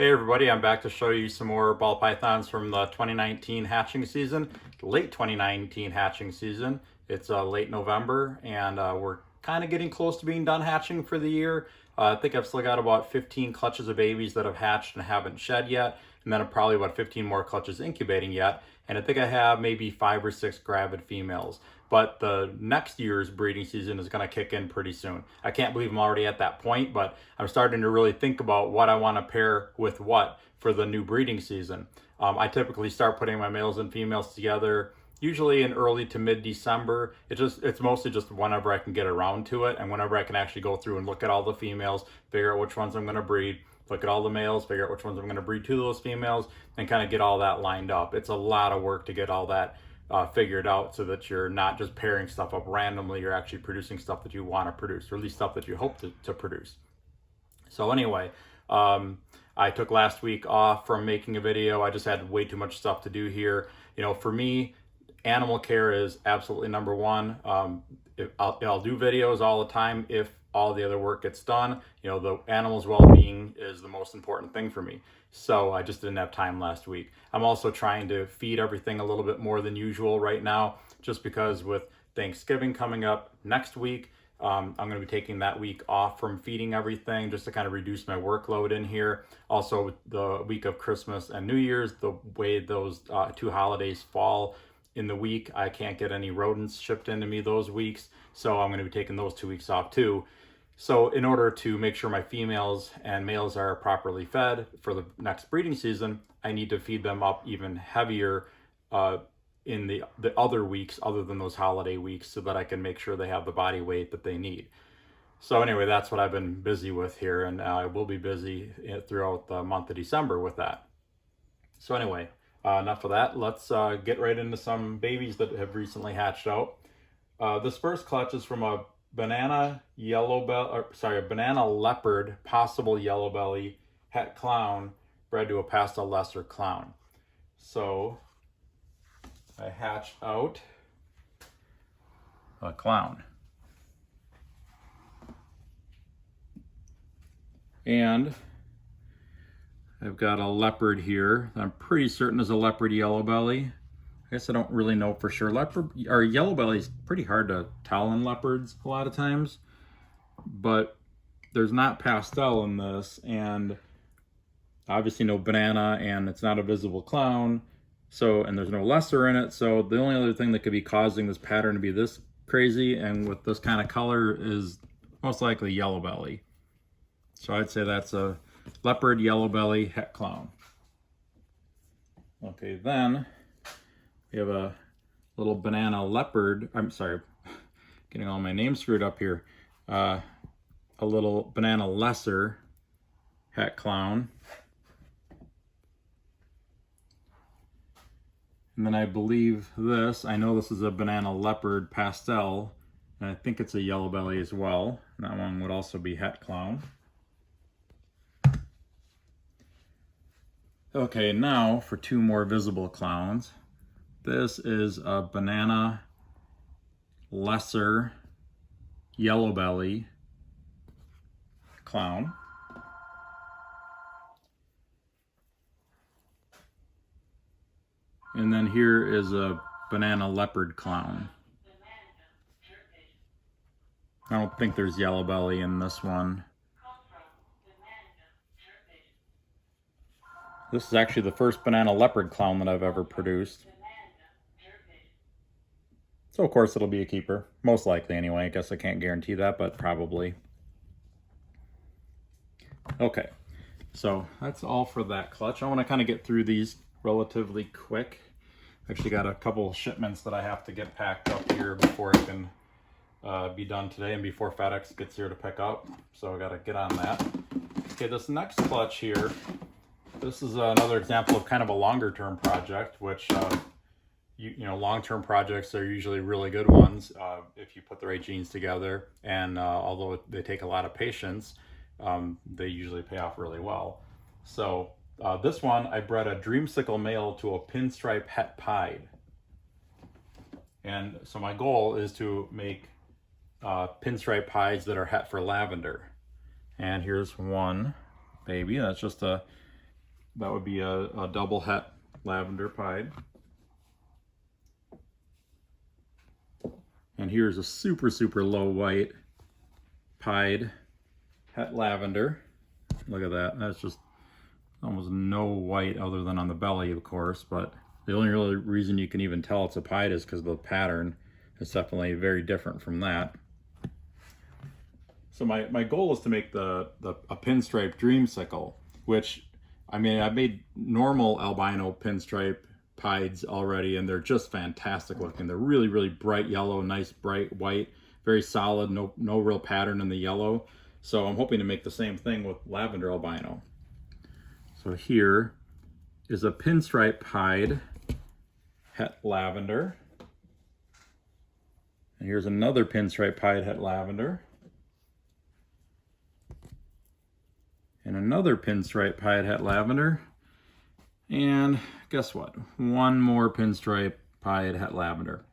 Hey everybody, I'm back to show you some more ball pythons from the 2019 hatching season, late 2019 hatching season. It's late November and we're kind of getting close to being done hatching for the year. I think I've still got about 15 clutches of babies that have hatched and haven't shed yet, and then probably about 15 more clutches incubating yet. And I think I have maybe 5 or 6 gravid females. But the next year's breeding season is going to kick in pretty soon. I can't believe I'm already at that point, but I'm starting to really think about what I want to pair with what for the new breeding season. I typically start putting my males and females together usually in early to mid-December. It's mostly just whenever I can get around to it and whenever I can actually go through and look at all the females, figure out which ones I'm going to breed, look at all the males, figure out which ones I'm going to breed to those females, and kind of get all that lined up. It's a lot of work to get all that figured out so that you're not just pairing stuff up randomly. You're actually producing stuff that you want to produce, or at least stuff that you hope to produce. So anyway, I took last week off from making a video. I just had way too much stuff to do here. You know, for me, animal care is absolutely number one. I'll do videos all the time if all the other work gets done. You know, the animal's well-being is the most important thing for me. So I just didn't have time last week. I'm also trying to feed everything a little bit more than usual right now, just because with Thanksgiving coming up next week, I'm going to be taking that week off from feeding everything just to kind of reduce my workload in here. Also, the week of Christmas and New Year's, the way those two holidays fall in the week, I can't get any rodents shipped into me those weeks. So I'm going to be taking those 2 weeks off too. So in order to make sure my females and males are properly fed for the next breeding season, I need to feed them up even heavier in the other weeks other than those holiday weeks so that I can make sure they have the body weight that they need. So anyway, that's what I've been busy with here, and I will be busy throughout the month of December with that. So anyway, enough of that. Let's get right into some babies that have recently hatched out. This first clutch is from a banana leopard, possible yellow belly, het clown, bred to a pastel lesser clown. So I hatched out a clown. And I've got a leopard here. I'm pretty certain is a leopard yellow belly. I guess I don't really know for sure. Leopard or yellow belly is pretty hard to tell in leopards a lot of times, but there's not pastel in this, and obviously no banana, and it's not a visible clown. So, and there's no lesser in it. So the only other thing that could be causing this pattern to be this crazy and with this kind of color is most likely yellow belly. So I'd say that's a leopard yellow belly het clown. Okay, then we have a little banana leopard. I'm sorry, getting all my names screwed up here. A little banana lesser het clown. And then I believe this, I know this is a banana leopard pastel, and I think it's a yellow belly as well. And that one would also be het clown. Okay, now for two more visible clowns. This is a banana lesser yellow belly clown. And then here is a banana leopard clown. I don't think there's yellow belly in this one. This is actually the first banana leopard clown that I've ever produced. So of course it'll be a keeper, most likely anyway. I guess I can't guarantee that, but probably. Okay, so that's all for that clutch. I want to kind of get through these relatively quick. Actually got a couple shipments that I have to get packed up here before it can be done today and before FedEx gets here to pick up. So I got to get on that. Okay, this next clutch here, this is another example of kind of a longer term project, which you know, long-term projects are usually really good ones if you put the right genes together, and although they take a lot of patience, they usually pay off really well. So this one, I bred a Dreamsicle male to a pinstripe het pied. And so my goal is to make pinstripe pies that are het for lavender. And here's one baby. That's just a That would be a double het lavender pied. And here's a super, super low white pied het lavender. Look at that. That's just almost no white other than on the belly, of course, but the only really reason you can even tell it's a pied is because the pattern is definitely very different from that. So my goal is to make a pinstripe Dreamsicle, which, I mean, I've made normal albino pinstripe pieds already, and they're just fantastic looking. They're really, really bright yellow, nice bright white, very solid, no real pattern in the yellow. So I'm hoping to make the same thing with lavender albino. So here is a pinstripe pied het lavender. And here's another pinstripe pied het lavender. And another pinstripe pied het lavender. And guess what? One more pinstripe pied het lavender.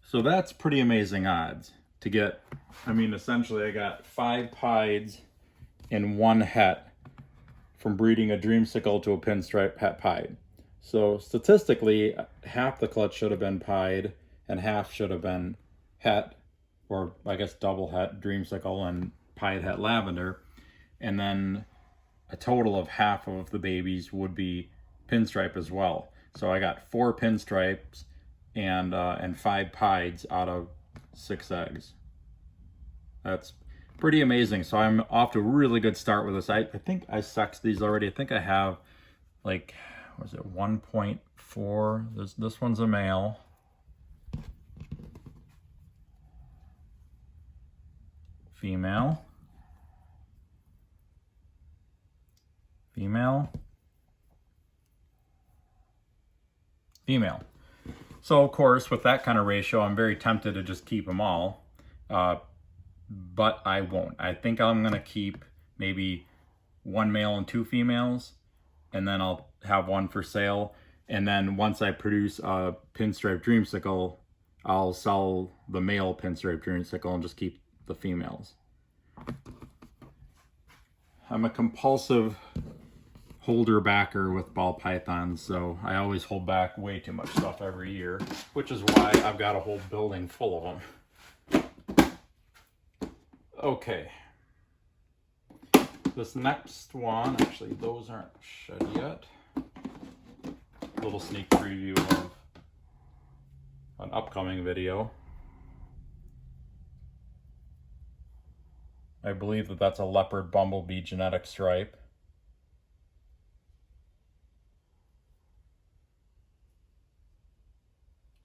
So that's pretty amazing odds to get. I mean, essentially I got 5 pieds and 1 het from breeding a Dreamsicle to a pinstripe het pied. So statistically, half the clutch should have been pied and half should have been het, or I guess double het Dreamsicle and pied het lavender. And then a total of half of the babies would be pinstripe as well. So I got 4 pinstripes and 5 pieds out of 6 eggs. That's pretty amazing. So I'm off to a really good start with this. I think I sexed these already. I think I have like, what is it, 1.4. This one's a male. Female. Female. Female. So of course, with that kind of ratio, I'm very tempted to just keep them all. But I won't. I think I'm gonna keep maybe 1 male and 2 females, and then I'll have 1 for sale. And then once I produce a pinstripe Dreamsicle, I'll sell the male pinstripe Dreamsicle and just keep the females. I'm a compulsive holder backer with ball pythons, so I always hold back way too much stuff every year, which is why I've got a whole building full of them. Okay, this next one, actually those aren't shed yet. A little sneak preview of an upcoming video. I believe that that's a leopard bumblebee genetic stripe.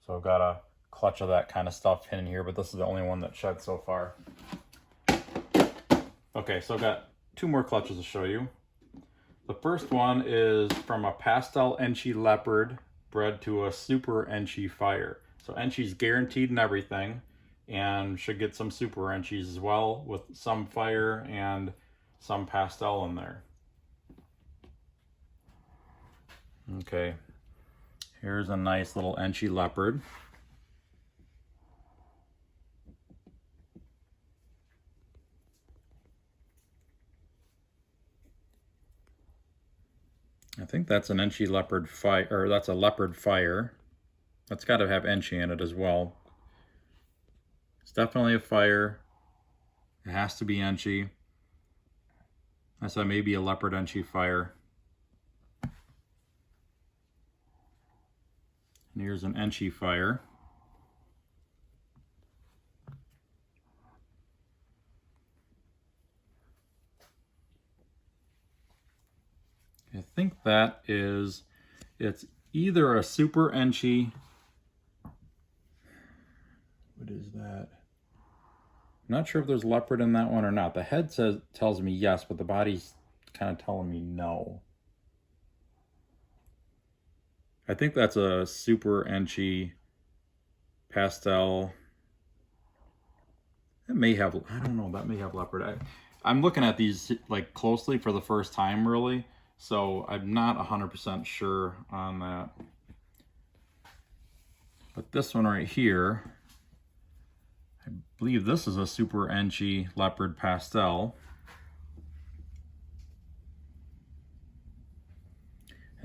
So I've got a clutch of that kind of stuff in here, but this is the only one that shed so far. Okay, so I've got 2 more clutches to show you. The first one is from a Pastel Enchi leopard bred to a super Enchi fire. So Enchi's guaranteed and everything, and should get some super Enchis as well, with some fire and some pastel in there. Okay, here's a nice little Enchi leopard. I think that's an Enchi leopard fire, or that's a leopard fire. That's got to have Enchi in it as well. It's definitely a fire. It has to be Enchi. I said maybe a leopard Enchi fire. And here's an Enchi fire. I think that is, it's either a super Enchi. What is that? I'm not sure if there's leopard in that one or not. The head tells me yes, but the body's kind of telling me no. I think that's a super Enchi pastel. It may have, I don't know, that may have leopard. I'm looking at these like closely for the first time really, so I'm not 100% sure on that. But this one right here, I believe this is a super Enchi leopard pastel.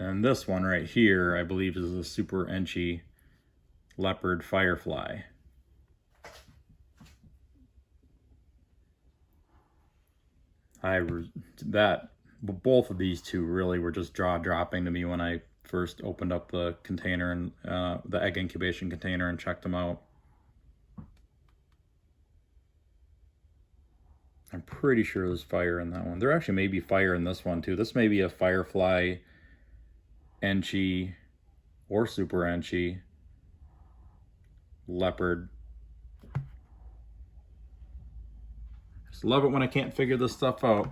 And this one right here, I believe, is a super enchy leopard firefly. Both of these two really were just jaw-dropping to me when I first opened up the container and the egg incubation container and checked them out. I'm pretty sure there's fire in that one. There actually may be fire in this one too. This may be a firefly enchy or super enchy leopard. Just love it when I can't figure this stuff out.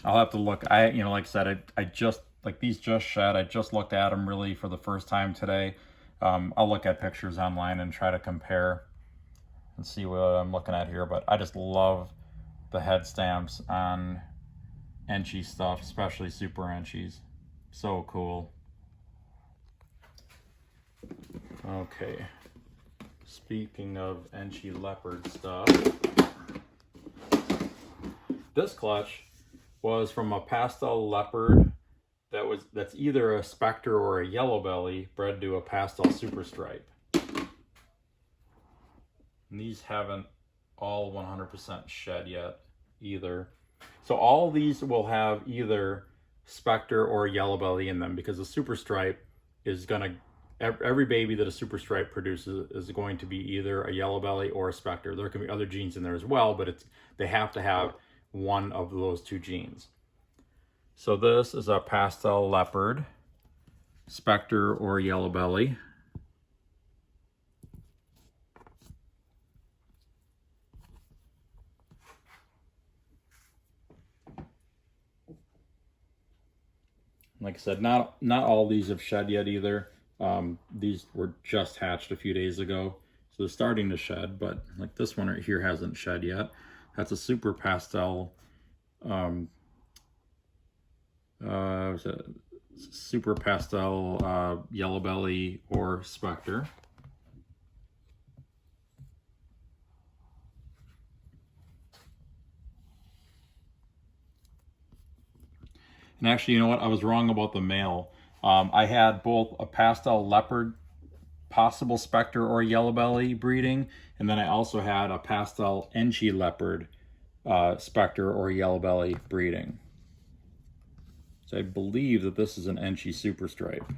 I'll have to look. Like I said, I just, like, these just shed. I just looked at them really for the first time today. I'll look at pictures online and try to compare and see what I'm looking at here. But I just love the head stamps on enchy stuff, especially super enchies. So cool. Okay. Speaking of enchy leopard stuff, this clutch was from a pastel leopard that's either a specter or a yellow belly bred to a pastel super stripe. And these haven't all 100% shed yet either. So all these will have either specter or yellow belly in them, because the super stripe is gonna, every baby that a super stripe produces is going to be either a yellow belly or a specter. There can be other genes in there as well, but they have to have one of those two genes. So this is a pastel leopard, specter or yellow belly. Like I said, not all these have shed yet either. These were just hatched a few days ago, so they're starting to shed, but like this one right here hasn't shed yet. That's a super pastel, super pastel yellow belly or specter. And actually, you know what? I was wrong about the male. I had both a pastel leopard, possible specter or yellow belly breeding, and then I also had a pastel enchy leopard, specter or yellow belly breeding. So I believe that this is an enchy super stripe.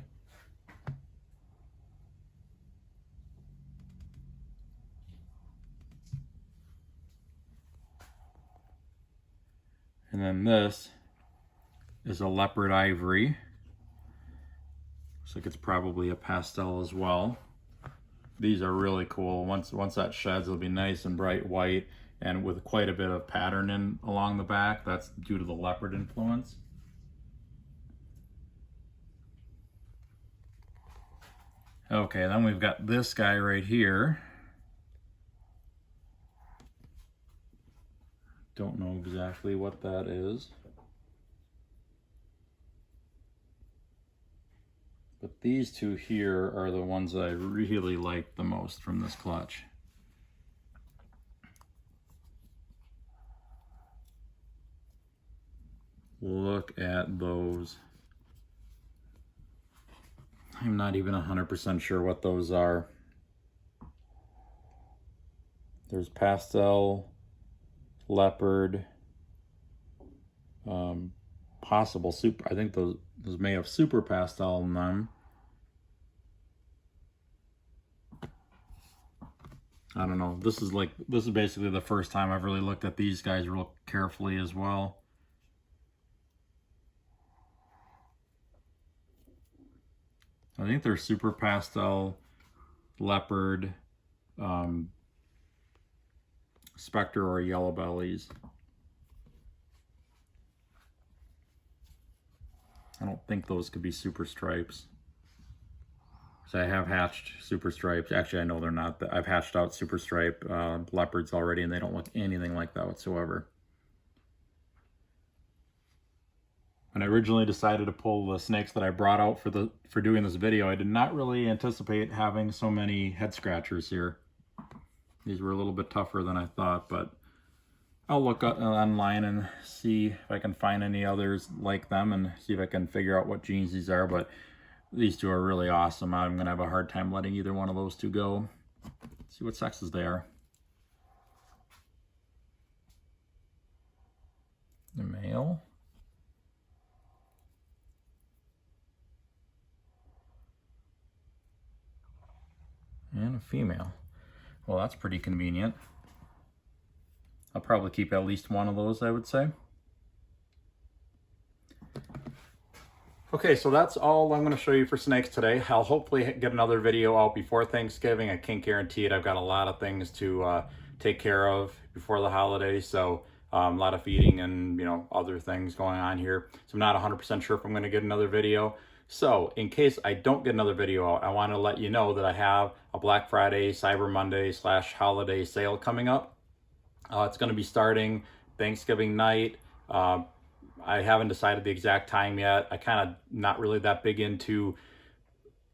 And then this is a leopard ivory. Looks like it's probably a pastel as well. These are really cool. Once that sheds, it'll be nice and bright white and with quite a bit of pattern in along the back. That's due to the leopard influence. Okay, then we've got this guy right here. Don't know exactly what that is. But these two here are the ones that I really like the most from this clutch. Look at those. I'm not even 100% sure what those are. There's pastel, leopard, possible super. I think those may have super pastel in them. I don't know. This is basically the first time I've really looked at these guys real carefully as well. I think they're super pastel, leopard, specter or yellow bellies. I don't think those could be super stripes. So I have hatched super stripes. Actually, I know they're not. I've hatched out super stripe leopards already, and they don't look anything like that whatsoever. When I originally decided to pull the snakes that I brought out for doing this video, I did not really anticipate having so many head scratchers here. These were a little bit tougher than I thought, but I'll look up online and see if I can find any others like them and see if I can figure out what genes these are, but these two are really awesome. I'm gonna have a hard time letting either one of those two go. Let's see what sexes they are. The male. And a female. Well, that's pretty convenient. I'll probably keep at least one of those, I would say. Okay, so that's all I'm going to show you for snakes today. I'll hopefully get another video out before Thanksgiving. I can't guarantee it. I've got a lot of things to take care of before the holidays, so a lot of feeding and other things going on here. So I'm not 100% sure if I'm going to get another video. So in case I don't get another video out, I want to let you know that I have a Black Friday, Cyber Monday / holiday sale coming up. It's going to be starting Thanksgiving night. I haven't decided the exact time yet. I kind of not really that big into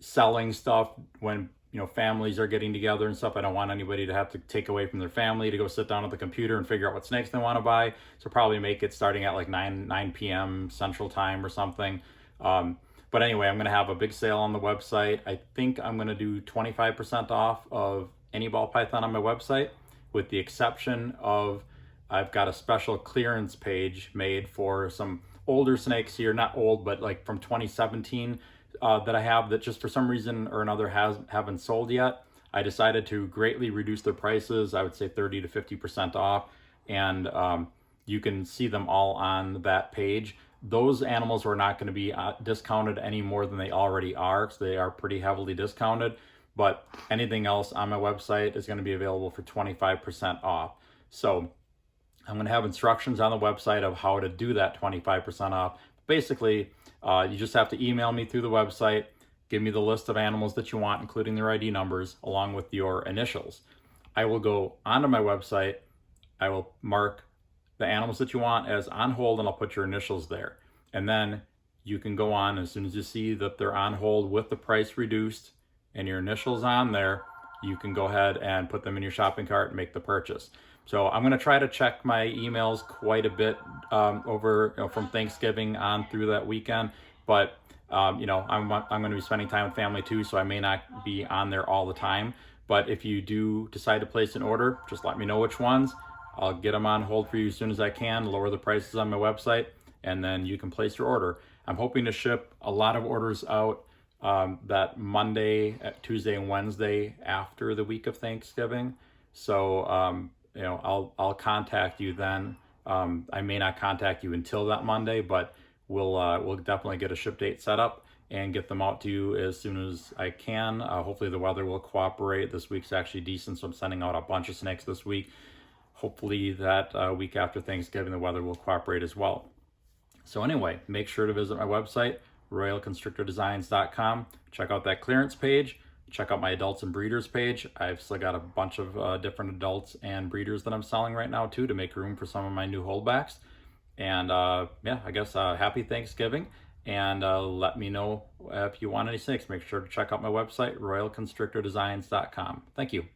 selling stuff when families are getting together and stuff. I don't want anybody to have to take away from their family to go sit down at the computer and figure out what snakes they want to buy. So probably make it starting at like 9 p.m. Central Time or something. But anyway, I'm going to have a big sale on the website. I think I'm going to do 25% off of any ball python on my website, with the exception of I've got a special clearance page made for some older snakes here, not old, but like from 2017 that I have that just for some reason or another haven't sold yet. I decided to greatly reduce their prices. I would say 30 to 50% off, and you can see them all on that page. Those animals are not going to be discounted any more than they already are, because they are pretty heavily discounted. But anything else on my website is going to be available for 25% off. So I'm going to have instructions on the website of how to do that 25% off. Basically, you just have to email me through the website, give me the list of animals that you want, including their ID numbers, along with your initials. I will go onto my website, I will mark the animals that you want as on hold, and I'll put your initials there. And then you can go on as soon as you see that they're on hold with the price reduced and your initials on there, you can go ahead and put them in your shopping cart and make the purchase. So I'm going to try to check my emails quite a bit over from Thanksgiving on through that weekend, but I'm going to be spending time with family too, so I may not be on there all the time. But if you do decide to place an order, just let me know which ones. I'll get them on hold for you as soon as I can, lower the prices on my website, and then you can place your order. I'm hoping to ship a lot of orders out that Monday, Tuesday, and Wednesday after the week of Thanksgiving. So I'll contact you then. I may not contact you until that Monday, but we'll definitely get a ship date set up and get them out to you as soon as I can. Hopefully the weather will cooperate. This week's actually decent, so I'm sending out a bunch of snakes this week. Hopefully that week after Thanksgiving the weather will cooperate as well. So anyway, make sure to visit my website, royalconstrictordesigns.com. Check out that clearance page. Check out my adults and breeders page. I've still got a bunch of different adults and breeders that I'm selling right now too, to make room for some of my new holdbacks. And yeah, I guess happy Thanksgiving. And let me know if you want any snakes. Make sure to check out my website, royalconstrictordesigns.com. Thank you.